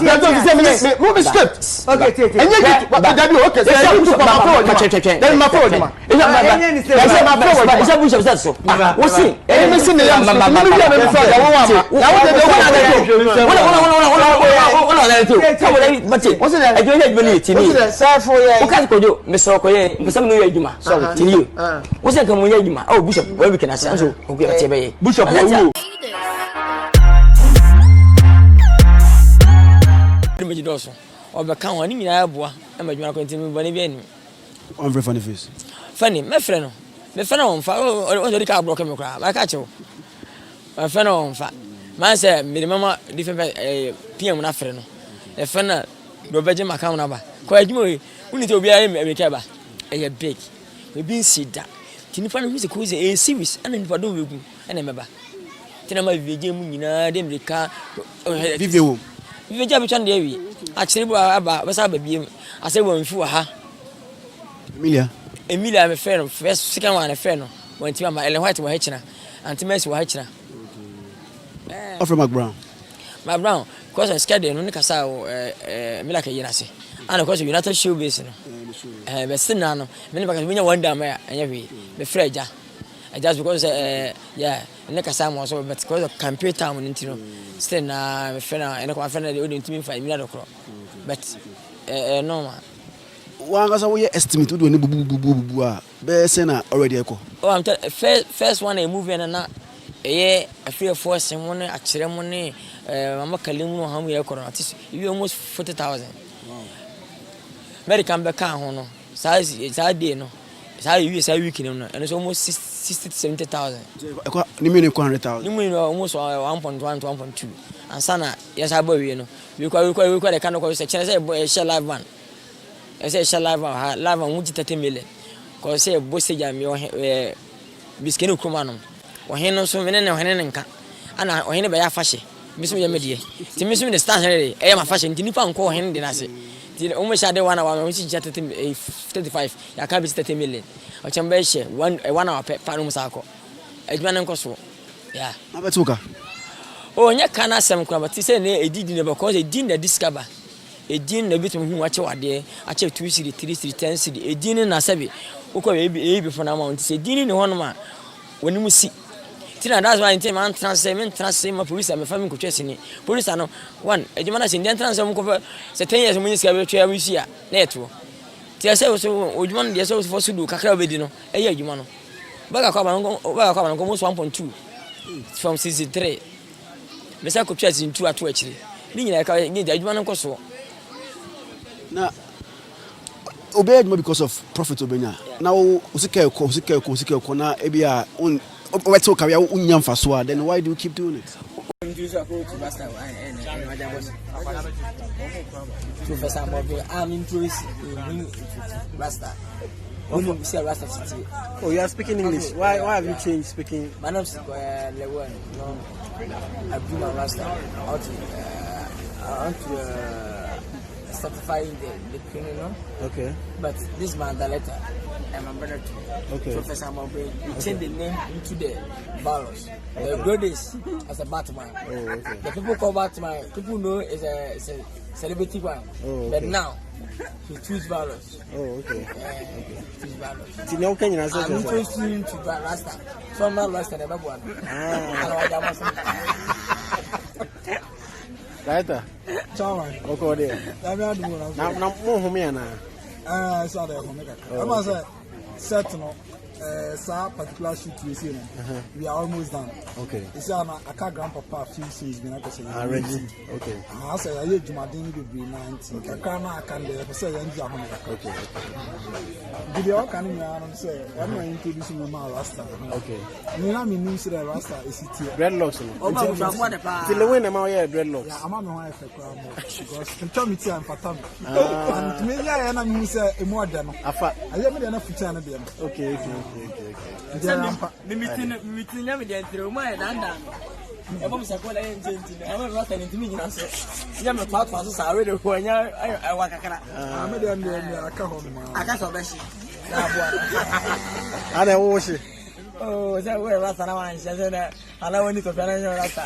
move script. Okay, and you okay. So you to then my phone. Is that bush of that so? We'll see. Any sin the I'm very funny face. Funny, my friend. My friend on fire. Oh, the car broke me cry. I catch you. My friend on fire. Man said, me mama different PM na friend. The friend do beje account number. Quite you need to be a caba. A big. We been see that. Tini fan who's a series and in Padu and a member. Tinama Vijim, them the car. Vivo. We jump on the area. Actually, about was up a beam. I said, when for her. Emilia, I'm a friend. First, second one, a friend. When to my Ellen White were Hitchner, and to mess with Hitchner. Offer McBrown. My Brown, because I scared them, Nicasa, Milaka Yanasi. And of course, United Shoe Basin. But still, none, many because we know one down there, and every the Freja. Just because, Nicasa was over, but because of campaign town in Intino. Still, my friend, and a friend, they wouldn't me 5 minutes o'clock. But, no man. One as we estimate to do any boo Besena already echo. Oh, I'm first one a movie and not a 3 or 4 someone at ceremony. Mama Kalimu, how we are coronatis. You almost 40,000. American back on size it's our day, no. It's how you use a week, and it's almost 60 to 70,000. You mean 100,000? You mean almost 1.1 to 1.2. And Sana, yes, I believe you know. We quite a kind of section. I say, live one. I say shall live on 30 million. Cause say bossy jam your biscuit crumanum. Or he knows so many and I or by a fashion. Miss me media. To miss me the stand ready. I am a fashion. Didn't you call him? Then I say, did almost had 1 hour, which is just 35. I can't be 30 million. Or Chambashe, 1 hour per Panum Sako. A man and Kosovo. Yeah. Oh, and you can't some crab, but he said a did never cause a dinner discover. A din a bit who watch what there, I check 2 city, 3 city, 10 city, a din in a sabi. Okay, maybe for now, say din in 1 man when you see. Tina, that's why I think man transfer my police and my family could chase in it. Police are no one, a German in the entrance of cover, 10 years when you scare chair we see. Network. Tia says so, would one years old for Sudu, Kakao Bedino, a year, you man. Baga almost 1.2 from 63. Mr. Could chase in 2 at 2 actually. I need a German Koso. Now, obey me because of profit obenya. Now, usike kona ebia on weto career unyam faswa. Then why do you keep doing it? Oh, you are speaking English. Why have you changed speaking? My name is Lewan. I do my Rasta out to certifying the criminal. Okay. But this man, the letter, I'm a brother too. Okay. Professor Mowbray, we changed the name into the Barrows. The brothers as a Batman. Oh, okay. The people call Batman, people know it's a celebrity one. Oh, okay. But now, he choose Barrows. Oh, okay. Choose Barrows. I'm interested to Rasta. So I'm not Rasta, the one. Right. Chairman. Okay, there. Now, more home here now. So there, I must say, certain particular shoot you see, we are almost done. Okay. It's a grandpapa a few seasons been ready. Okay. I say, I heard Jumadin will be 90. I can't say, okay. Did you all can say, I'm not introducing the man Rasta. Okay. You know, me means the Rasta is it here. Dreadlocks. Till the win amount here, dreadlocks. Yeah, I'm on my wife because I'm telling you, I'm Fatam. And maybe I am more than a fat. I have enough to turn again. Okay. Meeting them through my and I'm a Sakola engine. I'm a Rasta into me. I'm a part of already when I work. I'm a I don't wash it. Oh, that way Rasta. I said that I don't need to finish your Rasta.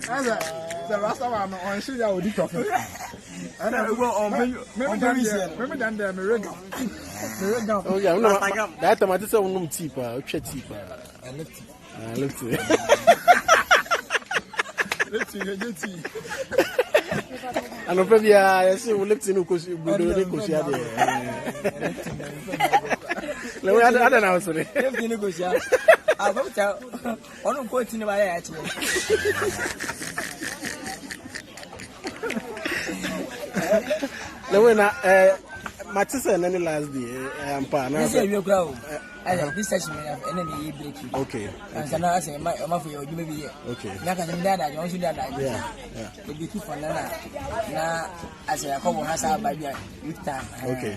The last time on show ya odi talk. And I go on me dan there me ring. Oh yeah, no. That time I just say unum tea pa, twa tea pa. Let's see. Let's see. Ano probably I see we left in Kosi Budo Kosi ade. Le we ada na so re. Left in Kosi. I go tell onu ko tin ba ya chi. Le we na Matisa na last day ampa na. This you grow. This session we have enemy break. Okay. And I say my for you maybe here. Okay. Na ka that you want to that. Yeah. The big for na as I come has by with time. Okay.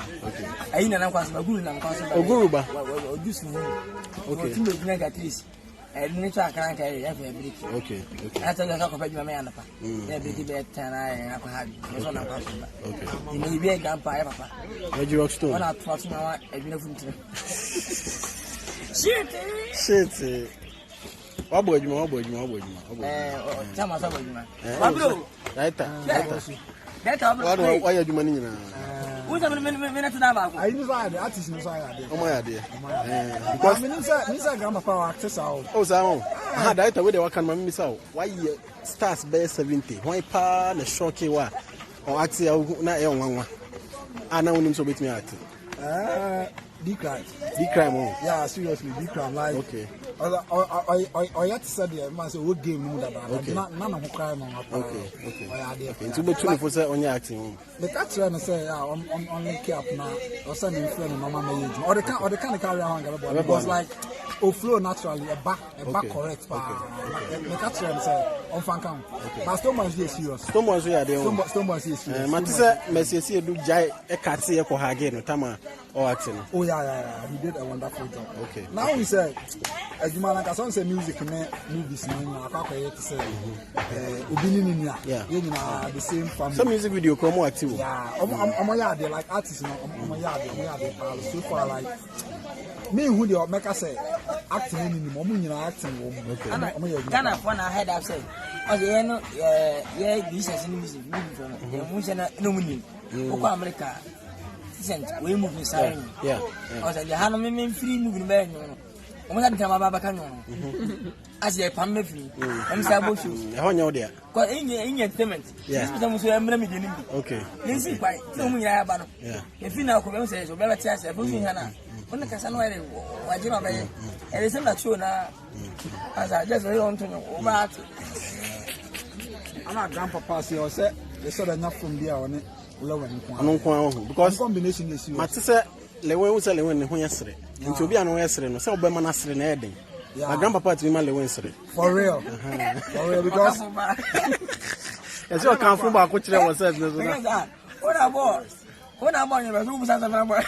Ayi na kwase ba guru na kwase ba. Oguru ba. Odusu. Okay. Team of at least. Need to account every break. Okay. After the talk about my man. Yeah, be better and I have okay. You may be a grandpa, papa. Where you rock stone? One out for a beautiful trip. Shit. What boy you? Tell myself, right. That why are you money now? Who's a minute about? I use the artist no side. Oh my idea. Because Mr. Grandpa actors out. Oh, so I had that way they can miss out. Why stars bear 70? Why pa the shocky wa or actually na one. I know him so bit me at. Big crime. Yeah, seriously, big crime. Like, okay. I had to say the man say what game no that. None of crime on. Okay. Into be 24 on your acting. The catch and say yeah, on care now. Or sending friend mama may or the kind of carry on because like flow naturally a back correct. The catch and say on fan count. But Stonebwoy is serious. Stonebwoy is serious. Matisa Messi do jai e kati e ko hage no tama or acting. Oh yeah, he did a wonderful job. Okay. Now we say as you man can say music in movies now akwa to say obini ni nia. Yeah. You know the same family. Some music video promo active. Yeah. Omo ya dey like artists now. Omo ya dey so far like me who the make say acting ni mo nyina acting wo. Okay. Ghana for na head up say okay no yeah this music movie for no. Mo na no muni. Oko America we move inside. Yeah. I said, "You me free moving back." I'm not telling my baby as a family free. I'm saying about you. How you there? Because in entertainment, yes, okay. This is why no me I have. Yeah. If you now come say so, better chance. I'm pushing Hannah. When the casino, I do not pay. And it's not true now. As I just want to know about. I'm not grandpa. You say they said enough from there on it. Because combination is you. Matisa lewen wo sele wen ne ho yesere. Nti obi anu yesere no se obema na sere na eden. My grandpapa ti ma lewen sere. For real. For real because yes you can from ba ko kire wo se no so na. What about you be say say boy.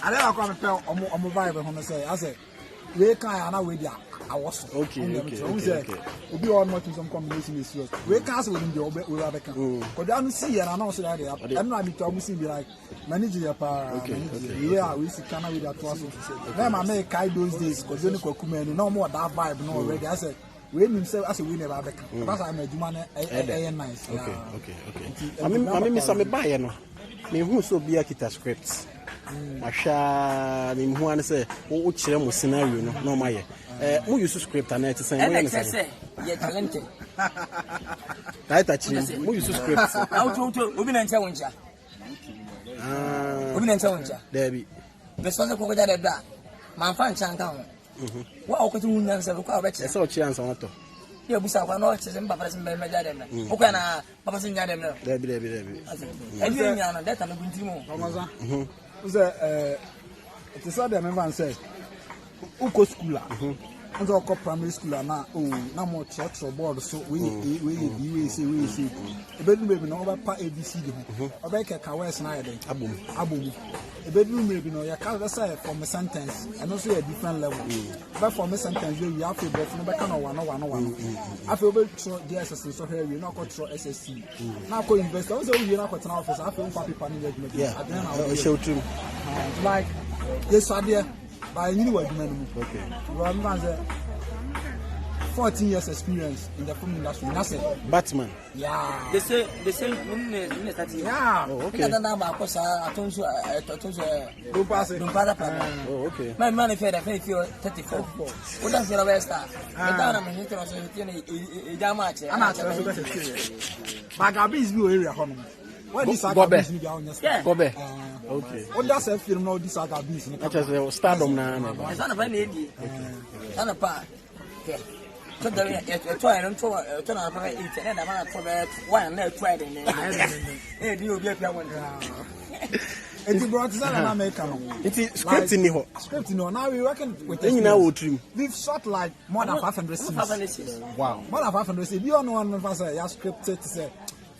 Ale akwa me pe omo vibe ho no say I say we kan na we dia I was okay. Obi all much some combination is serious. We can't with the we rather can. Because I don't see and I know say that. I'm not to almost be like manage your power. Yeah, we see Canada with that was. Then I make kai those days because you know come no more that vibe no already. I said we himself as we never back. Because I'm a human nice. Okay. I mean some buy no. Me who so be a kita scripts. Masha me who an say o kire mo scenario no my who use script and it say when say you talented right actually who use script how to obi na nche woncha obi na nche woncha there be the so ko ga da man fa ncha nka ho wa o ko tu nyan se ko abeche e so chi ansa wato ye busa kwa no che se mba pare se mba ja dem na o ko na papa se nya dem na there be e bi nya na data no gunti mo omoza it is the member say uko school and go primary school na na mo church board so we say e be do maybe no over pa abc de ho oba ke ka west na yede abom e be do maybe no ya ka say from a sentence and also a different level but from a sentence we have to go no be ka no one afi obe tro DSS so here we no go tro SSC na ko invest so we na ko tena office afi on paper ni document yeah show too like yes idea by you know what you mean. Okay. Well, man, 14 years experience in the film industry. That's it. Batman. Yeah. They say Yeah. Oh, okay. Don't pass it. Oh, okay. My money fed, I feel 34. What does your best start? I don't know, I'm much. I'm not sure. But Gabi is new area home. What is Gobe. Gobe. Okay. What does a film know this Gabi? That is stardom now. My son of an idiot. Son of pa. So the try and turn on it, and I'm not for that one. Let's try it. Hey, do you get that one? It's brought to America. It is scripting the whole. Scripting, now we working with we've shot like more than 500 scenes. Wow. More than 500 scenes. You know, one of us are scripted to say.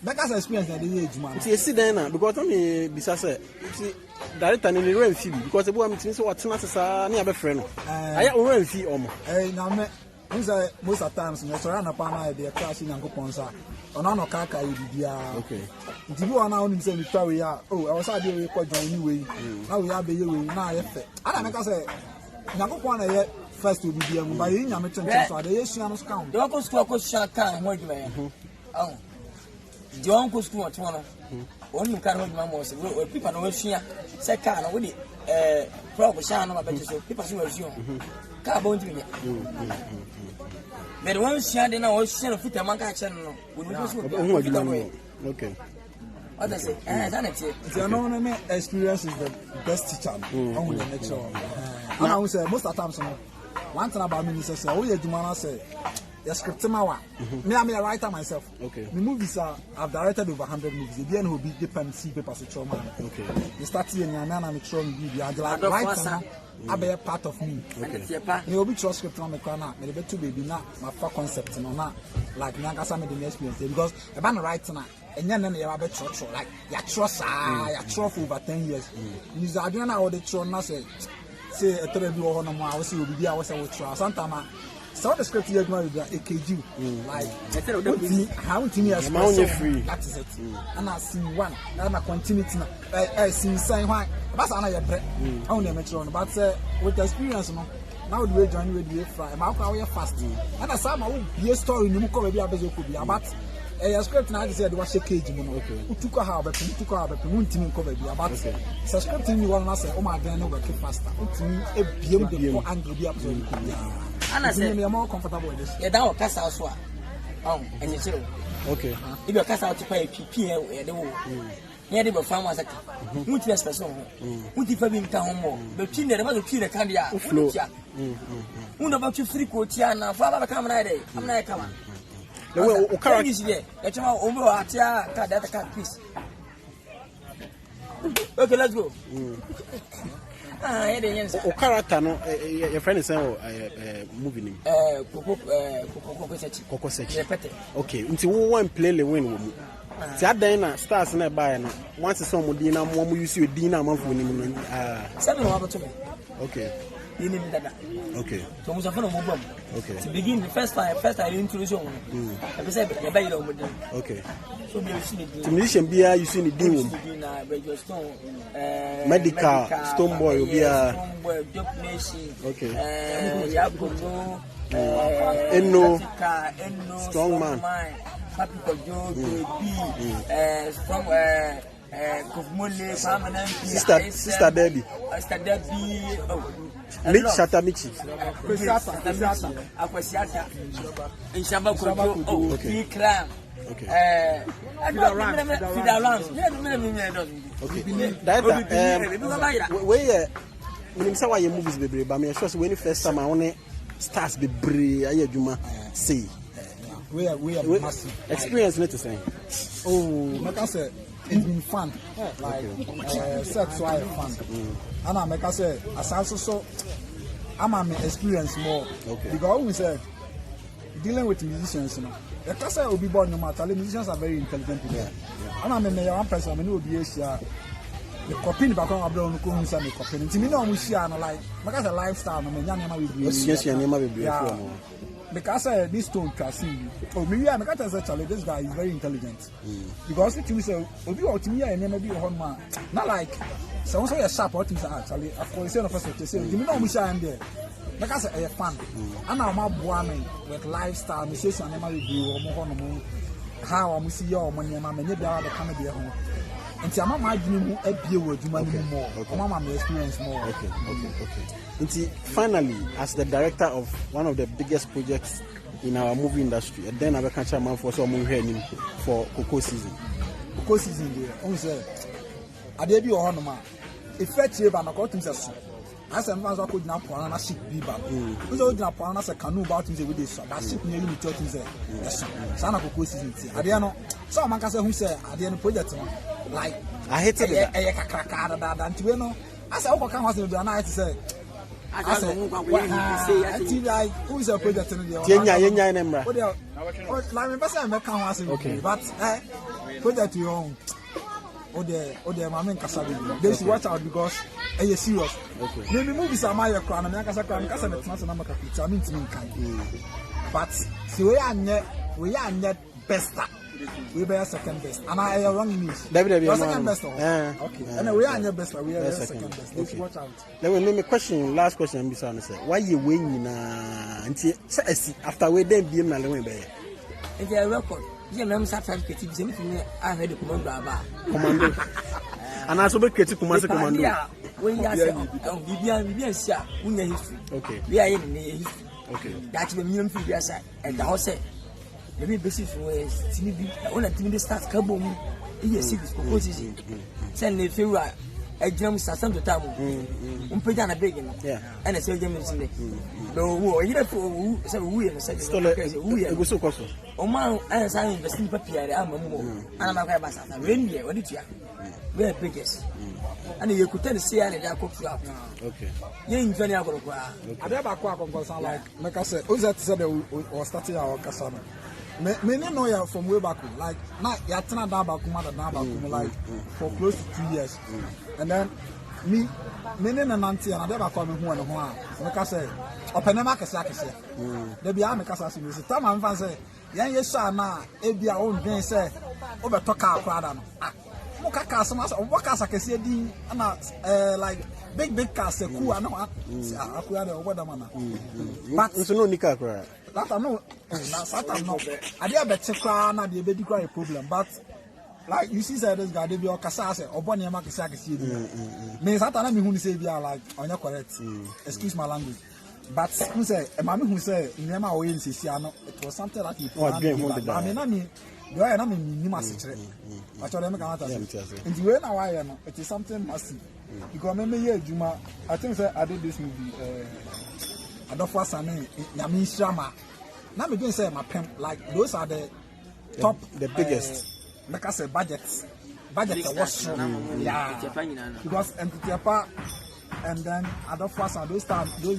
Because experience at the age, man. You see, then, because I'm a business, see, director in the rain fee, because the boy means what's not a near friend. I have rain fee almost. Now, most of the times, you surround upon idea crashing and coupons. On our kaka, okay. If you are now in the same story, oh, I was out there quite joining way. Now we have the way now. I don't make us say, Nakopana first to be there by in your mission, so the Asian count. The uncle school was shut down. What do you mean? Oh. The uncle school at one. Only can hold my most. People know she said, "Can with it? Probably shine on my bench, so people who assume. Carbon to me. But once she had an ocean of fit among channel, we will okay. What I say, the anonymous experience is the best teacher. Only the next one. And I would say, most of the times, one thing about me is, oh, yeah, Jumana say. The script me, I'm a writer myself. Okay. The movies I've directed over 100 movies. The end will be the pen see papers to trauma. Okay. They start here and I'm showing you the writer. I be a part of me. Okay. You will be trust script on the corner. Me be too baby now. My full concept no na like me anga me the experience because I ban writer na. And then you have a trust like you trust for over 10 years. You say I don't know how the trust na say a terrible one no I will see will be I will say we trust sometimes. So the script here going to be a KG. Like how to me as free. That is it. And I see one. And I continue to I see sign why. That's another bread. I only metron. But with the experience, now the way join with the fry. I'm out fast. And I saw my be a story. You could be a bezo could be. But a script now said it was a cage. Who took a harbour, took a harbour, won't team cover be about it. So scripting you want to say, oh my god, no, faster. A beautiful angle be absolutely. And I said, you're more comfortable with this. You're down with Casa Swa. Oh, and it's true. Okay. If you're Casa to pay PP, the wall. Here they were found as a multi person. Who if I've town more? The king that about to kill the candy. Who about you 3 quarters now? Father, come right day. I'm not coming. The car is here. That's how over at that cat piece. Okay, let's go. O character no your friend is saying movie name Koko Sechi. Okay, until one play le win wo mu. Ti adan na stars na buy no once some di na mo use your di na amafo ni mu no seven wa to me. Okay. You need that. Okay. So we have no problem. Okay. To begin the first time introduction. I said you buy your model. Okay. So we use the to musician be you see the deal. Medical Stone Boy will be a Dope Nation. Okay. Yakubu Enno Strong Man. Happy Kojo from Sister Debbie. Sister Debbie. Mitch Shatamichi. Akwesiata. Inshaba Kojo. Okay. Kram. Okay. When say why your movies be brave, but me sure when the first time I want stars be brave, I Juma say. We are massive experience. Let us say. Oh, like I said, it's been fun. Like sex why fun. And I make I say, as also so, I'm an experience more. Okay. Because we say dealing with musicians, you know. The class will be born no matter. The musicians are very intelligent people. And I'm a one person. I know the copy back on Abdul Nukum and the copy. And to me, no, we share no like because a lifestyle. No, because this tone can see. Oh, maybe I'm going to say, Charlie, this guy is very intelligent. Because it is a, if you are to me, I never be a home man. Not like someone say a sharp or things actually. Of course, you know, first to say, you know, we share there. because a fun. And I'm a boy with lifestyle, musician, and my review, or how I see your money, and my many other comedy home. And I'm not doing a beer with you more. Mama experience more. Okay. And finally, as the director of one of the biggest projects in our movie industry, and then I can catch a man for some movie for Cocoa season. Cocoa season, there. I did you on man. If fetch you, but I got him as I'm going to put up on a ship. Who's old up on us a canoe about him with this. That ship near you, church is a son of Cocoa season. I didn't know. So, man, who said, I didn't put that like I hate it. A cracker than to know. I said, what can I do? And I say, I said, like, who is a project in the okay, but project your own. Or the Mamin Casabi. They should watch out because are you serious? Okay. Maybe movies are my crown and Casa number capita. I mean to me kind. But see we are net best. We bear second best. And I am wrong in this. Second best. Okay. And we are net best. We are second best. They should watch out. Let me question. Last question. Why you win after we then be my way? It's a record. I'm I heard the commando. And I saw the commando. When you say, okay, we are in history. Okay, that's the minimum figure side. And the house said, the main basis was Timmy starts Kaboom. He is serious proposition. Send the Fira a drum some to Tamu. Put down a big and a surgeon is in there. No, you know, so we are such a was so costly. Oh, man, and I investing papier. I'm a more. And I'm a bassa. Really, what did you? We are biggest. And you could tell the sea and the cook up. Okay. You ain't very agro. I never quack on like, make us say, who's that said or starting our Cassandra? Many know you from way back, like, not Yatana Daba, like, for close to 2 years. And then me, many and auntie, and I never call me one and one. Like I say, open a market, like I say. They be a Casa. Time I'm fancy. Yan yes, now, it be our own game, say, over talk out crowd. What customers or what cars I can see, and like big cars, cool, I know. I could have what but it's no Nika. That I know, I did bet crown, I did a problem, but like you see, this guy, they be all Casasa or Bonnie Makasaki. Means that I mean, who say we are like on your correct, excuse my language. But who say, a man who say, Nema Wins is Siano, it was something like you. I mean, you are not in Nimas. I told them, and you know, I am, it is something massive. Because remember, yeah, Juma, I think I did this movie. I don't want to say, Yamin Shama. Now, we say my pen, like those are the top, the biggest. Like I said, budgets. Budget was yeah. Because and then I don't want to those time those.